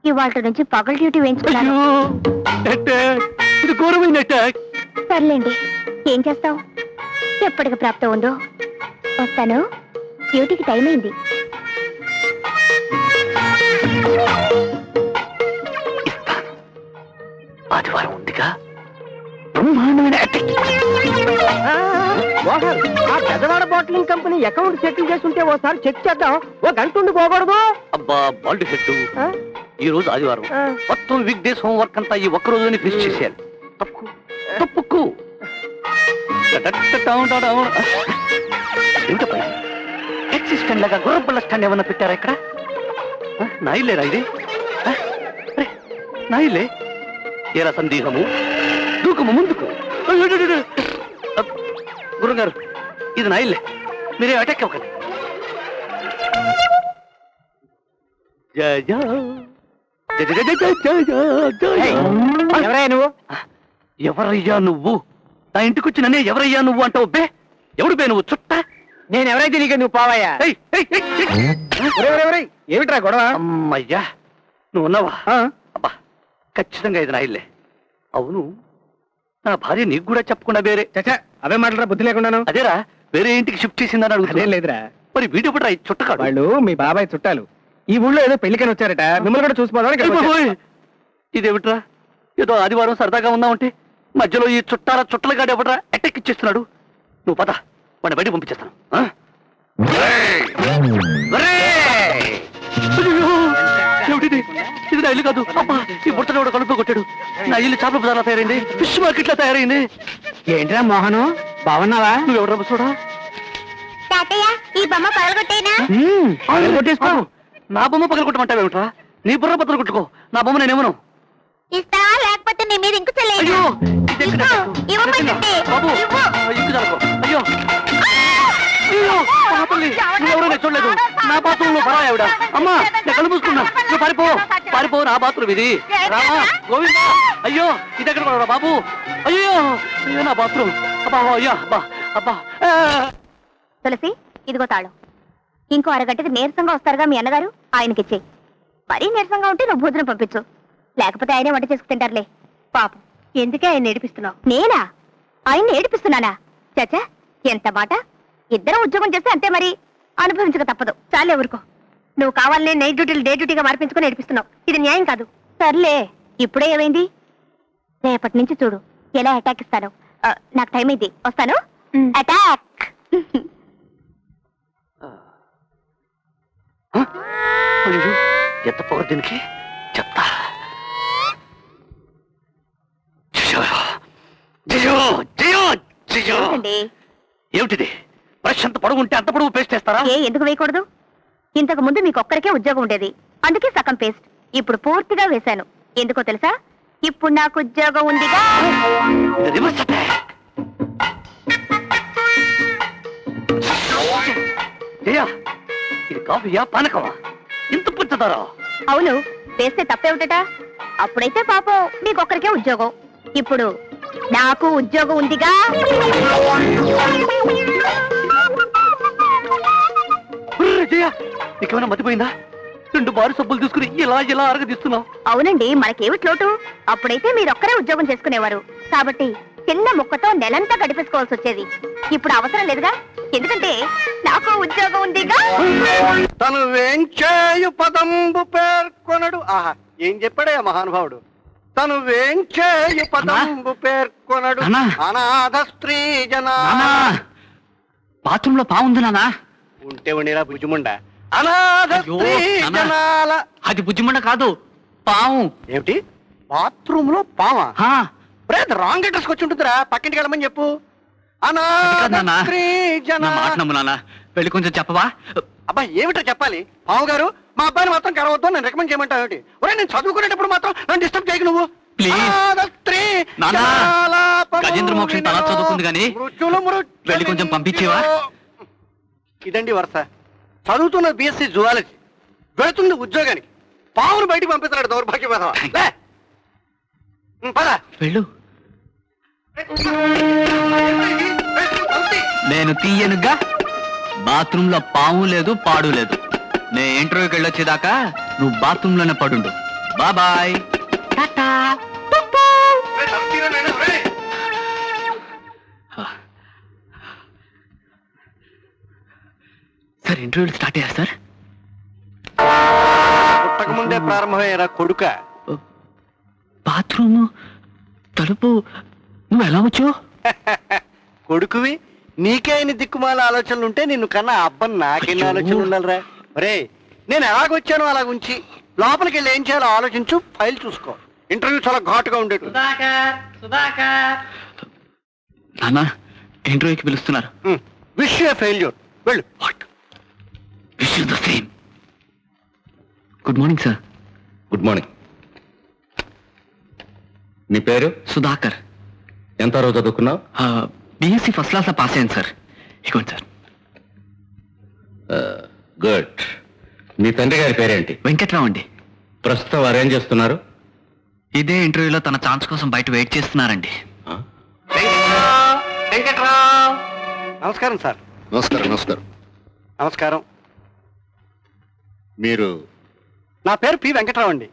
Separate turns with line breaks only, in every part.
ఇవాళ నుంచి పగల డ్యూటీ వేయించుకున్నాను.
ఇది ఘోరమైన అటాక్.
సర్లేండి, ఏం చేస్తావు? ఎప్పటికి ప్రాప్తం ఉందో. వస్తాను, డ్యూటీకి టైం అయింది.
ఆదివారం ఉందిగా, బ్రహ్మాండమైన అటాక్.
ఆ పెద్దవాడ బాటిలింగ్ కంపెనీ అకౌంట్ సెటిల్ చేసి ఉంటే ఓసారి చెక్ చేద్దాం. ఓ గంట ఉండి పోకూడదు.
అబ్బా బాల్డ్ హెడ్, ఈ రోజు ఆదివారం, మొత్తం వీక్ డేస్ హోంవర్క్ అంతా ఈ ఒక్క రోజుని ఫినిష్ చేసేయాలి. తప్పుకు తప్పుకు టాక్సీ స్టాండ్ లాగా గుర్రబల్ల స్టాండ్ ఏమన్నా పెట్టారా ఇక్కడ? నా ఇల్లేరా ఇది? నా ఇల్లే. ఏరా సందేహము, దూకము ముందుకు. గురుగారు, ఇది నా ఇల్లే, మీరే అటాక్ అవ్వకండి.
ఎవరయ్యా నువ్వు?
ఎవరయ్యా నువ్వు? నా ఇంటికి వచ్చి నన్నే ఎవరయ్యా నువ్వు అంటావు? బే, ఎవడు బే నువ్వు? చుట్ట.
నేను ఎవరైతే నీకు నువ్వు పోవాయా? ఏమిట్రా గొడవ?
అమ్మయ్యా, నువ్వు ఉన్నావా? అబ్బా, ఖచ్చితంగా ఇది నా ఇల్లే. అవును, నా భార్య నీకు కూడా చెప్పకుండా వేరే.
చచ్చా, అవే మాటలరా, బుద్ధి లేకుండాను.
అదేరా, వేరే ఇంటికి షిఫ్ట్ చేసిందని అడుగుతా.
అదేం లేదురా.
మరి వీడియో కూడా చుట్టకాడు.
వాళ్ళు మీ బాబాయ్ చుట్టాలు. ఈ ఊళ్ళో ఏదో పెళ్లికని వచ్చారట, మిమ్మల్ని కూడా చూసిపోదాం.
ఇదేమిట్రా, ఏదో ఆదివారం సరదాగా ఉన్నావంటే మధ్యలో ఈ చుట్టల గాడు ఎవడరా అటాక్ ఇచ్చేస్తున్నాడు. నువ్వు పద, వాడిని బయట పంపించేస్తాను. ఏమిటిది? ఇది నా ఇల్లు కాదు. అబ్బా, ఈ బుట్టలో కూడా కలుపు కొట్టాడు. నా ఇల్లు చేపల బజార్లా తయారైంది, ఫిష్ మార్కెట్ లా తయారైంది.
ఏంట్రా మోహను, బాగున్నావా?
నువ్వెవడరా బసోడా?
తాతయ్య, ఈ బొమ్మ పగలగొట్టేనా?
కొట్టేసుకో.
నా బొమ్మ పగల కొట్టమంటావేమిట్రా? నీ బుర్ర బద్దలు కొట్టుకో, నా బొమ్మ నేనేమను.
ఇస్తావా లేకపోతే నీ మీద ఇంకు చల్లేనా?
అయ్యో, ఇదెక్కడ? బాబు, ఇంకు చల్లకో. అయ్యో అయ్యో, పాపల్ని నువ్వెవరో చూడలేదు. నా బాత్రూమ్ లో పరా ఆవిడ. అమ్మా, నేను కళ్ళు మూసుకున్నా. నువ్వు పారిపో, నా బాత్రూమ్ ఇది. రామా, గోవిందా, అయ్యో ఇదెక్కడ కూడా బాబు. అయ్యో అయ్యో, నా బాత్రూమ్. అబ్బా, అయ్యో, అబ్బా అబ్బా.
తులసి, ఇదిగో తాళం. ఇంకో అరగంటకి నీరసంగా వస్తారుగా మీ అన్నగారు, ఆయనకిచ్చేయి. మరీ నీరసంగా ఉంటే నువ్వు భోజనం పంపించు, లేకపోతే ఆయనే వంట చేసుకు తింటారులే. పాపం, ఎందుకే ఆయన ఏడిపిస్తున్నావు? నేనా ఆయన్ని ఏడిపిస్తున్నానా? చచ్చా, ఎంత మాట! ఇద్దరం ఉద్యోగం చేస్తే అంతే, మరి అనుభవించక తప్పదు. చాలే ఊరుకో. నువ్వు కావాలనే నైట్ డ్యూటీలు డే డ్యూటీగా మార్పించుకుని ఏడిపిస్తున్నావు. ఇది న్యాయం కాదు. సర్లే, ఇప్పుడే ఏమైంది? రేపటి నుంచి చూడు ఎలా అటాక్ ఇస్తాను. నాకు టైం అయింది, వస్తాను. అటాక్.
ఎంత పొగరు దీనికి, చెప్తా. ఏమిటిది? బ్రష్ అంత పొడవు ఉంటే అంత పొడవు పేస్ట్ వేస్తారా?
ఎందుకు వేయకూడదు? ఇంతకు ముందు మీకు ఒక్కరికే ఉద్యోగం ఉండేది, అందుకే సగం పేస్ట్. ఇప్పుడు పూర్తిగా వేశాను. ఎందుకో తెలుసా? ఇప్పుడు నాకు ఉద్యోగం ఉందిగా.
ఇది కాఫీయా పానకమా? ఇంత పుచ్చతారా?
అవును, వేస్తే తప్పేమిటట? అప్పుడైతే పాపం మీకొక్కరికే ఉద్యోగం, ఇప్పుడు నాకు ఉద్యోగం ఉందిగా.
నీకేమైనా మతిపోయిందా? 2 బారు సబ్బులు తీసుకుని ఇలా అరగదీస్తున్నావు.
అవునండి, మనకేమిటి లోటు? అప్పుడైతే మీరొక్కరే ఉద్యోగం చేసుకునేవారు కాబట్టి చిన్న ముక్కతో నెలంతా గడిపేసుకోవాల్సి వచ్చేది. ఇప్పుడు అవసరం లేదుగా, ఎందుకంటే నాకు ఉద్యోగం ఉందిగా.
తను వేంచేయు పదంబు పేర్కొనడు. ఆహా, ఏం చెప్పాడయ్యా మహానుభావుడు. తను వేంచేయు పదంబు పేర్కొనడు అనాథ స్త్రీ జనా.
బాత్రూమ్ లో పావుంది నానా.
ఉంటే ఉండిరా బుజ్జిముండ. అనాథ స్త్రీ జనాల.
అది బుజ్జిమండ కాదు, పావు.
ఏమిటి, బాత్రూమ్ లో పావా? రాంగ్ అడ్రస్ వచ్చి ఉంటుందిరా, పక్కింటికి వెళ్ళమని చెప్పు. అనాథ స్త్రీ జనా.
వెళ్ళి కొంచెం చెప్పవా?
అబ్బా, ఏమిటో చెప్పాలి. పావు గారు, మా అబ్బాయిని మాత్రం కలవద్దు, నేను రికమెండ్ చేయమంటావు ఏమిటి? ఒరే, నేను చదువుకునేటప్పుడు మాత్రం నన్ను డిస్టర్బ్ చేయకు నువ్వు.
గజేంద్ర మోక్షం తలా చదువుకుంది గాని వెళ్ళి కొంచెం పంపించేవా?
ఇదండి వరుస. చదువుతున్న బిఎస్సీ జువాలజీ, వెళుతుంది ఉద్యోగానికి, పావును బయటికి పంపిస్తున్నాడు దౌర్భాగ్య.
వెళ్ళు. నేను తీయనుగా. బాత్రూమ్ లో పాము లేదు, పాడు లేదు. నే ఇంటర్వ్యూకి వెళ్ళొచ్చేదాకా నువ్వు బాత్రూమ్ లోనే పడుండు. బాయ్ టాటా. సార్ ఇంటర్వ్యూలు స్టార్ట్ అయ్యారు సార్.
పుట్టక ముందే ప్రారంభమయ్యారా కొడుక.
బాత్రూమ్ తలుపు నువ్వు ఎలా వచ్చావు?
కొడుకువి నీకే ఇన్ని దిక్కుమాల ఆలోచనలు ఉంటే నిన్ను కన్నా అబ్బన్ నాకెన్ని ఆలోచనలు ఉండాలిరా. రే నేను ఎలాగొచ్చానో అలాగ ఉంచి లోపలికి వెళ్ళి ఏం చేయాలో ఆలోచించు, ఫైల్ చూసుకో. ఇంటర్వ్యూ చాలా ఘాటుగా ఉండేది.
నాన్న ఇంటర్వ్యూకి పిలుస్తున్నారు.
Wish you failure. వెళ్ళు.
Wish you the same. Good morning sir.
Good morning. నీ పేరు?
సుధాకర్.
ఎంత రోజు చదువుకున్నావు?
బిఎస్సి ఫస్ట్ క్లాస్ లో పాస్ అయ్యాను సార్. ఇదిగోండి సార్.
గుడ్. నీ తండ్రి గారి పేరేంటి?
వెంకట్రావు అండి.
ప్రస్తుతం వారు ఏం చేస్తున్నారు?
ఇదే ఇంటర్వ్యూలో తన ఛాన్స్ కోసం బయట వెయిట్ చేస్తున్నారండి.
నమస్కారం సార్.
నమస్కారం. నమస్కారం.
నమస్కారం.
మీరు?
నా పేరు పి వెంకట్రావు అండి.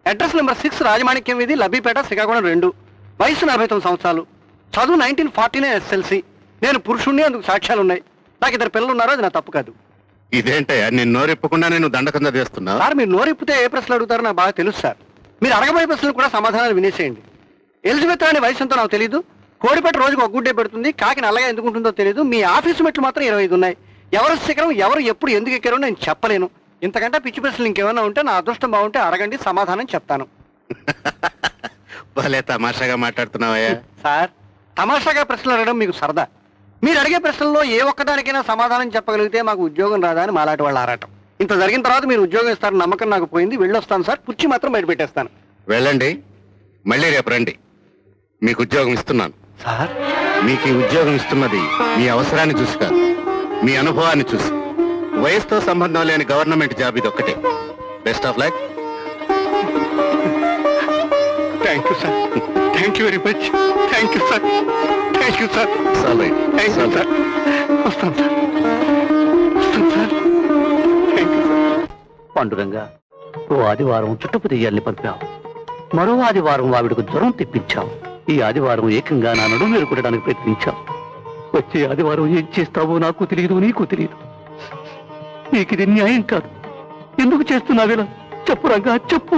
అడ్రస్ నెంబర్ 6 రాజమాణిక్యం వీధి, లబ్బిపేట, శ్రీకాకుళం 2. వయసు 49 సంవత్సరాలు. చదువు 1949 SLC. నేను పురుషుణ్ణి, అందుకు సాక్ష్యాలు ఉన్నాయి. నాకు 2 పిల్లలు ఉన్నారు, అది నా తప్పు కాదు.
ఇదేంటయ్యా నేను నోరెప్పకుండా నేను దండకం చదివేస్తున్నా?
సార్ మీరు నోరిప్పితే ఏ ప్రశ్నలు అడుగుతారో నాకు బాగా తెలుసు సార్. మీరు అడగబోయే ప్రశ్నలు కూడా సమాధానాలు వినేసేయండి. ఎలిజబెత్ రాణి వయసు ఎంతో నాకు తెలియదు. కోడిపెట్ట రోజుకు ఒక గుడ్డే పెడుతుంది. కాకి నల్లగా ఎందుకు ఉంటుందో తెలియదు. మీ ఆఫీసు మెట్లు మాత్రం 25 ఉన్నాయి. ఎవరు శిఖరం, ఎవరు ఎప్పుడు ఎందుకు ఎక్కారో నేను చెప్పలేను. ఇంతకంటే పిచ్చి ప్రశ్నలు ఇంకేమైనా ఉంటే నా అదృష్టం బాగుంటే అడగండి, సమాధానం చెప్తాను.
భలే తమాషాగా మాట్లాడుతున్నావయ్యా.
సార్ తమాషాగా ప్రశ్నలు అడగడం మీకు సరదా. మీరు అడిగే ప్రశ్నల్లో ఏ ఒక్కదానికైనా సమాధానం చెప్పగలిగితే మాకు ఉద్యోగం రాదా అని మాలాంటి వాళ్ళు ఆరాటం. ఇంత జరిగిన తర్వాత మీరు ఉద్యోగం ఇస్తారని నమ్మకం నాకు పోయింది. వెళ్ళొస్తాను సార్. కుర్చీ మాత్రం బయట పెట్టేస్తాను.
వెళ్ళండి, మళ్ళీ రేపు రండి. మీకు ఉద్యోగం ఇస్తున్నాను.
సార్
మీకు ఈ ఉద్యోగం ఇస్తున్నది మీ అవసరాన్ని చూసి కాదు, మీ అనుభవాన్ని చూసి. వయసుతో సంబంధం లేని గవర్నమెంట్ జాబ్ ఇది ఒక్కటే. Best of luck.
Thank you sir. Thank you very much. Thank you sir. Thank you sir. Thank you sir. వస్తాను సార్. వస్తాను sir. Thank you sir.
Panduranga ఓ ఆదివారం చుట్టపు దెయ్యాల్ని పంపావు, మరో ఆదివారం ఆవిడకు జ్వరం తెప్పించావు, ఈ ఆదివారం ఏకంగా నా నడుము మేలుకొట్టడానికి ప్రయత్నించావు. వచ్చే ఆదివారం ఏం చేస్తావో నాకు తెలియదు, నీకు తెలియదు. నీకు ఇది న్యాయం కాదు. ఎందుకు చేస్తున్నావేలా చెప్పు రంగా, చెప్పు.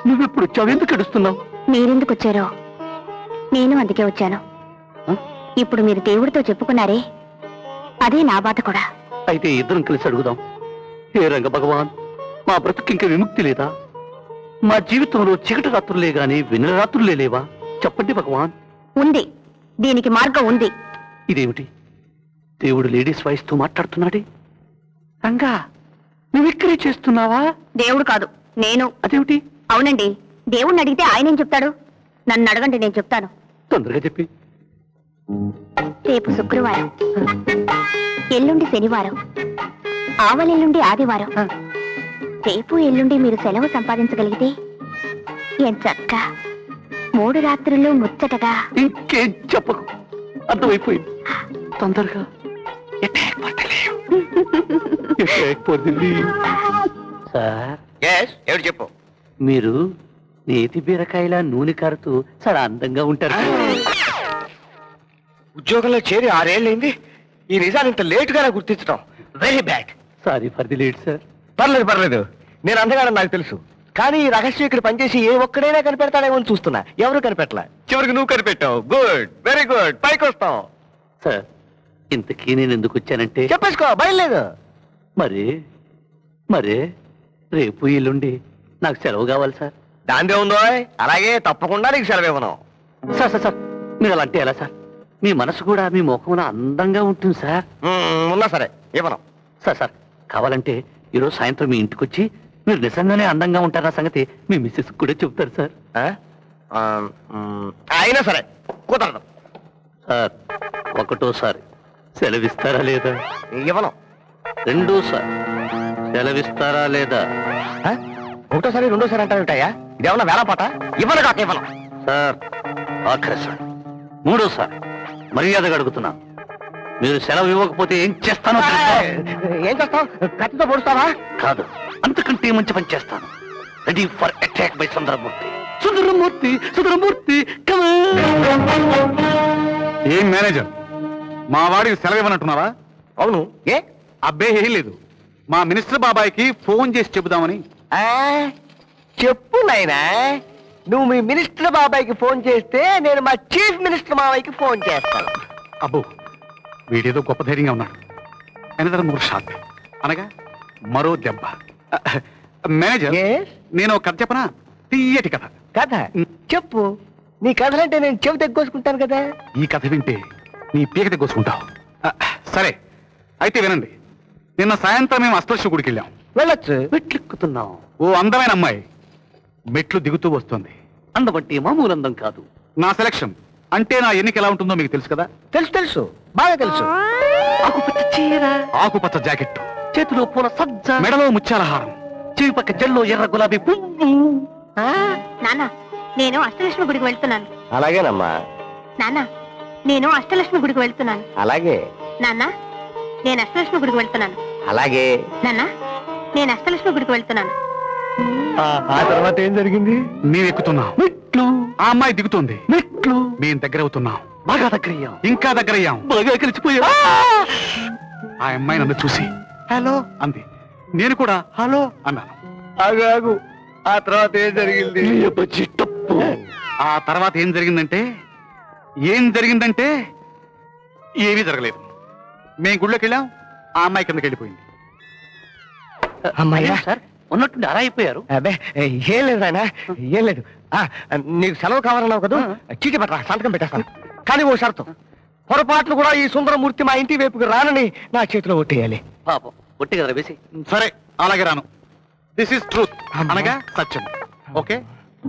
నువ్వెప్పుడు వచ్చావు? ఎందుకు ఏడుస్తున్నావు?
మీరెందుకు వచ్చారో నేను అందుకే వచ్చాను. ఇప్పుడు మీరు దేవుడితో చెప్పుకున్నారే, అదే నా బాధ కూడా.
అయితే ఇద్దరం కలిసి అడుగుదాం. ఏ రంగ భగవాన్, మా బ్రతుకింక విముక్తి లేదా? మా జీవితంలో చీకటి రాత్రులే గాని వెన్నెల రాత్రులే లేవా? చెప్పండి భగవాన్.
ఉంది, దీనికి మార్గం ఉంది.
ఇదేమిటి? దేవుడు లేడీస్ వాయిస్ తో మాట్లాడుతున్నాడే. రంగా నువ్వెక్కడే చేస్తున్నావా?
దేవుడు కాదు, నేను.
అదేమిటి?
అవునండి, దేవుణ్ణి అడిగితే ఆయన ఏం చెప్తాడు? నన్ను అడగండి, నేను చెప్తాను.
తొందరగా చెప్పి.
రేపు శుక్రవారం, ఎల్లుండి శనివారం, ఆవలెల్లుండి ఆదివారం. రేపు ఎల్లుండి మీరు సెలవు సంపాదించగలిగితే ఎంచక్క 3 రాత్రులు ముచ్చటగా.
ఇంకేం చెప్పకు, అర్థమైపోయింది. తొందరగా సార్
ఎవరు చెప్పు.
మీరు నేతి బీరకాయల నూనె కారుతూ చాలా అందంగా ఉంటారు.
ఉద్యోగంలో చేరి 6 ఏళ్ళైంది. ఈ నిజాన్ని ఇంత లేట్ గా గుర్తించడం very bad.
Sorry for the late sir.
పర్లేదు. నేను అందగానే నాకు తెలుసు. కానీ ఈ రహస్యం ఇక్కడ పనిచేసి ఏ ఒక్కడైనా కనిపెడతాడేమో అని చూస్తున్నా. ఎవరు కనిపెట్టలే. చివరికి నువ్వు కనిపెట్టావు. Good, very good. పైకి వస్తావు.
సార్ ఇంతకీ నేను ఎందుకు వచ్చానంటే,
చెప్పేసుకో, బయలులేదు.
మరే రేపు ఎల్లుండి నాకు సెలవు కావాలి సార్.
దాందే ఉందో. అలాగే, తప్పకుండా నీకు సెలవు ఇవ్వను.
సార్ మీరు అలా అంటే ఎలా సార్? మీ మనసు కూడా మీ ముఖంలో అందంగా ఉంటుంది సార్.
ఉన్నా సరే ఇవ్వను.
సార్ కావాలంటే ఈరోజు సాయంత్రం మీ ఇంటికి వచ్చి మీరు నిజంగానే అందంగా ఉంటారన్న సంగతి మీ మిస్సెస్ కూడా చెప్తారు సార్.
అయినా సరే కుదరదు.
సార్ ఒకటోసారి సెలవిస్తారా లేదా?
ఇవ్వను.
రెండోసారి సెలవిస్తారా లేదా?
ఒకటోసారి రెండోసారి అంటావుంటాయా? ఇదేమన్నా వేళ పాట? ఇవ్వను కాక ఇవ్వను.
సార్ ఆఖరిసారి మూడోసారి మర్యాదగా అడుగుతున్నా. మీరు సెలవు ఇవ్వకపోతే ఏం చేస్తానో తెలుసా?
ఏం చేస్తావు? కత్తితో పొడుస్తావా?
కాదు, అంతకంటే మంచి పని చేస్తాను. Ready for attack by Sundaramurthy. Sundaramurthy, Sundaramurthy, come on.
ఏం మేనేజర్, మా వాడికి సెలవు ఇవ్వనంటున్నావా?
అవును, ఏ
అబ్బే ఏం లేదు, మా మినిస్టర్ బాబాయ్కి ఫోన్ చేసి చెబుదామని.
చెప్పు నాయనా. నువ్వు మీ మినిస్టర్ బాబాయ్కి ఫోన్ చేస్తే నేను మా చీఫ్ మినిస్టర్ మావయ్యకి ఫోన్ చేస్తాను.
అబ్బో, వీడేదో గొప్ప ధైర్యంగా ఉన్నాడు. ఎనదర్ మూడు షాట్ అనగా మరో దెబ్బ. Manager,
Yes?
నేను ఒక కథ చెప్పనా? తీయటి కథ.
కథ చెప్పు. నీ కథలంటే నేను చెవి తెగ్గోసుకుంటాను కదా.
ఈ కథ వింటే నీ పీక తెగ్గొసుకుంటావు. సరే అయితే వినండి. నిన్న సాయంత్రం మేము అష్టలక్ష్మి గుడికి వెళ్ళాం.
వెళ్ళొచ్చు.
మెట్లెక్కుతున్నాం.
ఓ అందమైన అమ్మాయి మెట్లు దిగుతూ వస్తుంది.
అందం అంటే మామూలు అందం కాదు.
నా సెలక్షన్ అంటే నా ఎన్నిక ఎలా ఉంటుందో మీకు తెలుసు కదా.
తెలుసు తెలుసు, బాగా తెలుసు.
ఆకుపచ్చ చీర,
ఆకుపచ్చ జాకెట్,
చేతిలో పూల సజ్జ,
మెడలో ముత్యాల హారం,
చెవి పక్క జల్లో ఎర్ర గులాబీ పువ్వు.
నాన్న, నేను అష్టలక్ష్మి గుడికి వెళ్తున్నాను.
అలాగేనమ్మా.
నాన్న, నేను అష్టలక్ష్మి గుడికి వెళ్తున్నాను.
అలాగే.
నాన్న, నేను అష్టలక్ష్మి గుడికి వెళ్తున్నాను.
అలాగే.
నాన్న, నేను అష్టలక్ష్మి గుడికి వెళ్తున్నాను.
ఆ తర్వాత ఏం జరిగింది?
మేము ఎక్కుతున్నాం మెట్లు, ఆ అమ్మాయి దిగుతుంది మెట్లు, మేము దగ్గర అవుతున్నాం.
బాగా దగ్గరయ్యాం,
ఇంకా దగ్గరయ్యాం,
బాగా కలిసిపోయాం.
ఆ అమ్మాయి నన్ను చూసి హలో అంది. నేను కూడా హలో అన్నాను.
ఆగు. ఆ తర్వాత ఏం జరిగింది?
ఆ తర్వాత ఏం జరిగిందంటే ఏమీ జరగలేదు. మేము గుళ్ళోకి వెళ్ళాం, ఆ అమ్మాయి కిందకి వెళ్ళిపోయింది.
అమ్మాయ్యా
సార్, ఉన్నట్టుండి అలా అయిపోయారు.
అబ్బే ఏం లేదు నాయనా, ఏం లేదు. నీకు సెలవు కావాలన్నావు కదా, చీటీ పట్టరా, సంతకం పెట్టేస్తాను. కానీ ఓ షరతు, పొరపాట్లు కూడా ఈ సుందరమూర్తి మా ఇంటి వైపుకి రానని నా చేతిలో ఒట్టేయాలి.
పాపం ఒట్టి కదా వేసి.
సరే అలాగే రాను. దిస్ ఇస్ ట్రూత్ అనగా సత్యం. ఓకే.